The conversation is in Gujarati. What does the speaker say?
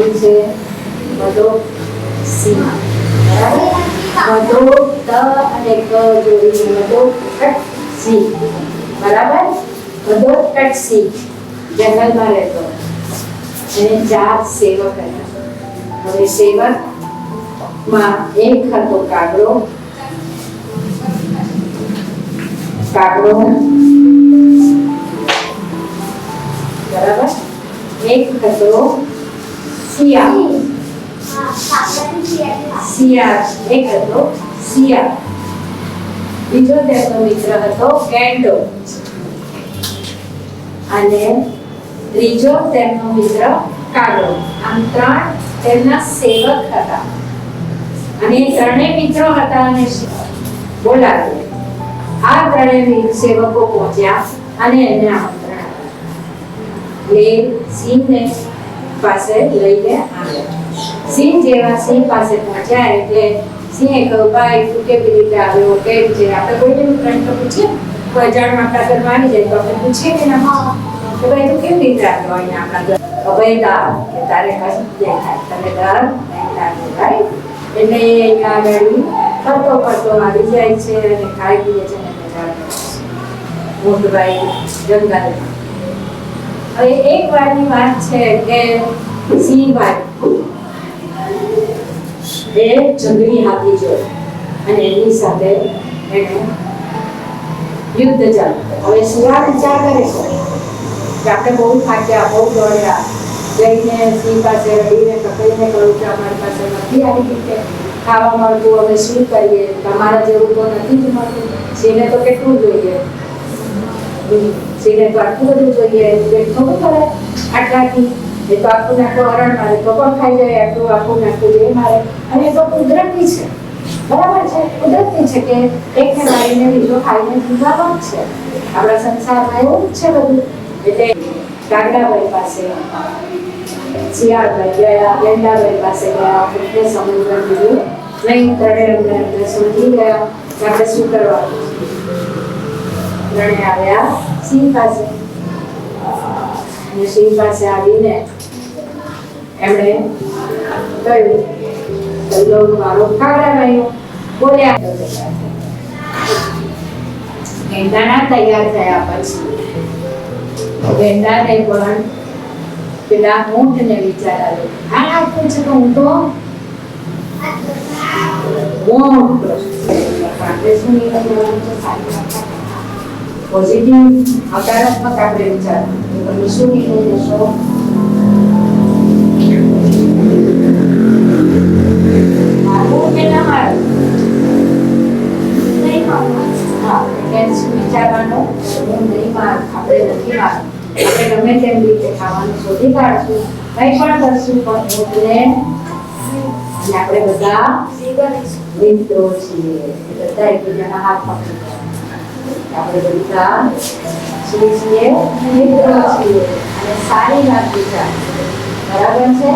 શું છે? વધો સી. બરાબર, વધો ત અને ક જોડીને વધો ટટસી. બરાબર, વધો ટટસી જંગલમાં રહેતો અને 4 સેવક હતા. હવે સેવકમાં એક હતો કાગડો. બરાબર, એક હતો શિયાળ. એક હતો શિયાળ. બીજો તેમનો મિત્ર હતો ગેંડો અને ત્રીજો તેમનો મિત્ર કાગડો. આમ 3 તેમના સેવક હતા અને ત્રણેય મિત્રો હતા અને બોલાવ્યો. આ ત્રણેય સેવકો પહોંચ્યા અને એને આમંત્રણ આપ્યું. એટલે સિંહને પાસે લઈને આવ્યા. સિંહ જેવા સિંહ પાસે પહોંચ્યા એટલે સિંહે કહ્યું, ભાઈ તું કેવી રીતે આવ્યો, કેમ છે? આપણે કોઈને પ્રશ્ન પૂછીએ, કોઈ અજાણ આપણા ઘરમાં આવી જાય તો આપણે પૂછીએ કે ના કે ભાઈ તું કેવી રીતે આવ્યો અહીંયા આપણા ઘર? અભયદા કે તારે કશું દેખાય, તને ડર નહીં લાગે, રાઈટ? એટલે અહીંયા આગળ ફરતો આવી જાય છે અને ખાઈ પીએ છે અને મજા કરે છે મોટભાઈ જંગલમાં. હવે એક વારની વાત છે કે સિંહભાઈ એ જંગલી હાથી જોયો અને એની સાથે એને યુદ્ધ ચાલુ. હવે શિયાળ વિચાર કરે છે કે આપણે બહુ થાક્યા, બહુ દોડ્યા, જઈને સિંહ પાસે રડીને પકડીને કહ્યું કે અમારી પાસે નથી આવી રીતે ખાવા મળતું, અમે શું કરીએ? તમારા જેવું તો નથી જ મળતું. સિંહને તો કેટલું જોઈએ, સિંહને તો આટલું બધું જોઈએ, થોડું કરે આટલાથી. એ તો આખું નાખું હરણ મારે તો પણ ખાઈ જાય, આટલું આખું નાખું એ મારે. અને એ તો કુદરતી છે, બરાબર છે, કુદરતી છે કે એકને મારીને બીજો ખાઈને જીવવાનો જ છે. આપણા સંસારમાં એવું જ છે બધું. એટલે કાગડાભાઈ પાસે શિયાળભાઈ ગયા, ગેંડાભાઈ પાસે ગયા, એટલે સમુદ્ર કીધું નહીં. ત્રણેય સમજી ગયા કે આપણે શું કરવાનું. ત્રણે આવ્યા સિંહ પાસે અને સિંહ પાસે આવીને એમણે કહ્યું, ચલો મારો કાગડાભાઈઓ બોલ્યા. ગેંડાના તૈયાર થયા પછી ગેંડાને પણ પેલા ઊંટને વિચાર આવ્યો. આ આપવું છે તો હું તો પોઝિટિવ હકારાત્મક આપણે વિચાર તમે શું કહી દેશો? મારવું કે ના મારવું? હા, એટલે શું વિચારવાનું? હું નહીં માર, આપણે નથી માર, આપણે ગમે તેમ રીતે ખાવાનું શોધી કાઢશું, કંઈ પણ કરશું, પણ ઊંટને આપણે બધા મિત્રો છીએ, બધા એકબીજાના હાથ પકડી આપણે બધા શું છીએ? મિત્રો છીએ અને સારી વાત વિચાર. બરાબર છે?